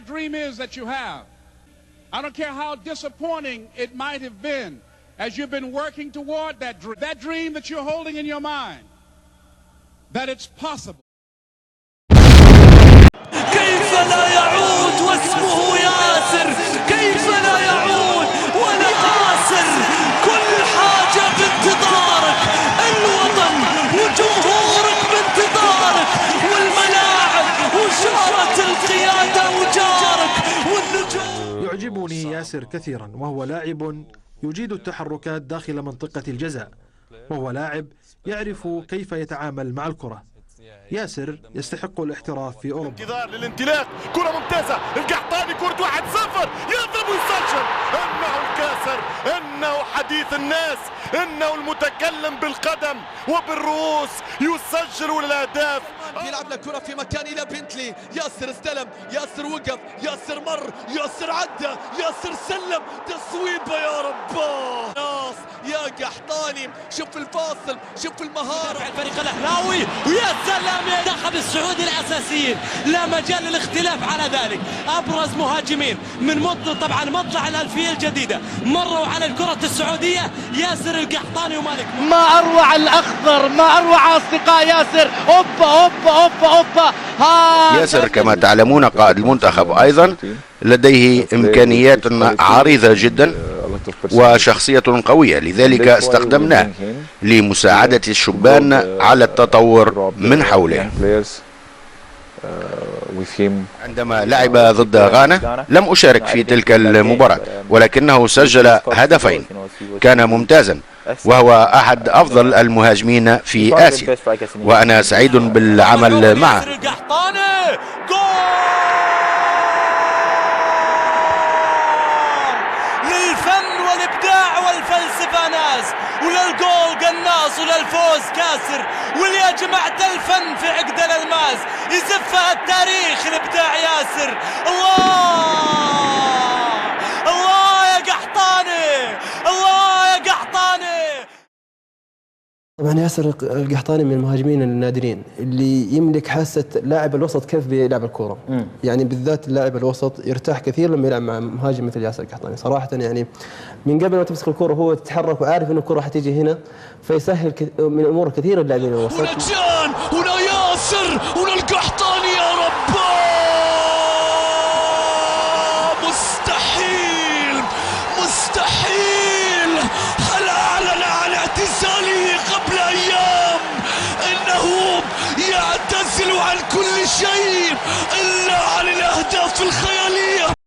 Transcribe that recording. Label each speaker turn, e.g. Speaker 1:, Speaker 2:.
Speaker 1: that dream is that you have. I don't care how disappointing it might have been as you've been working toward that dream that you're holding in your mind, that it's possible.
Speaker 2: كيف لا يعود واسمه ياسر؟ كيف لا يعود ولا خاسر؟ كل حاجة بانتظارك، الوطن وجمهورك بانتظارك، والملاعب وشارة القيادة وجارك والنجوم.
Speaker 3: يعجبني ياسر كثيرا، وهو لاعب يجيد التحركات داخل منطقة الجزاء، وهو لاعب يعرف كيف يتعامل مع الكرة. ياسر يستحق الاحتراف في أوروبا.
Speaker 4: انتظار للانطلاق، كرة ممتازة، القحطاني كرة 1-0 يضرب ويسجل. إنه الكاسر، إنه حديث الناس، إنه المتكلم بالقدم وبالرؤوس، يسجل الأهداف.
Speaker 2: بيلعب لكرة في مكان إلى بنتلي، ياسر استلم، ياسر وقف، ياسر مر، ياسر عدى، ياسر سلم، تصويبة يا رباه. ناس يا قحطاني، شوف الفاصل، شوف المهارة. الفريق الأهلاوي ويا سلام يا منتخب السعودي الأساسيين، لا مجال للاختلاف على ذلك. أبرز مهاجمين من طبعا مطلع الألفية الجديدة مروا على الكرة السعودية، ياسر القحطاني ومالك.
Speaker 5: ما أروع الأخضر، ما أروع أصدقاء ياسر. أوبا
Speaker 6: ياسر كما تعلمون قائد المنتخب أيضا لديه إمكانيات عريضة جدا وشخصية قوية، لذلك استخدمناه لمساعدة الشبان على التطور من حوله. عندما لعب ضد غانا لم أشارك في تلك المباراة، ولكنه سجل هدفين، كان ممتازا، وهو أحد أفضل المهاجمين في آسيا، وأنا سعيد بالعمل معه.
Speaker 2: للفن والإبداع والفلسفة ناس، وللجول قناص، وللفوز كاسر، واليا جماعة الفن في عقد الألماس يزفها التاريخ الإبداع ياسر. الله يا قحطاني، الله يا قحطاني.
Speaker 7: طبعا ياسر القحطاني من المهاجمين النادرين اللي يملك حاسة لاعب الوسط كيف بيلعب الكرة. يعني بالذات اللاعب الوسط يرتاح كثير لما يلعب مع مهاجم مثل ياسر القحطاني صراحة. يعني من قبل ما تمسك الكرة هو يتحرك وعارف انه الكرة حتيجي هنا، فيسهل من امور كثيرة للاعبين الوسط.
Speaker 2: هنا جان، هنا ياسر، هنا القحطاني يا رب. مستحيل مستحيل. هل اعلن عن اعتزاله قبل ايام انه يعتزل عن كل شيء الا عن الاهداف الخيالية.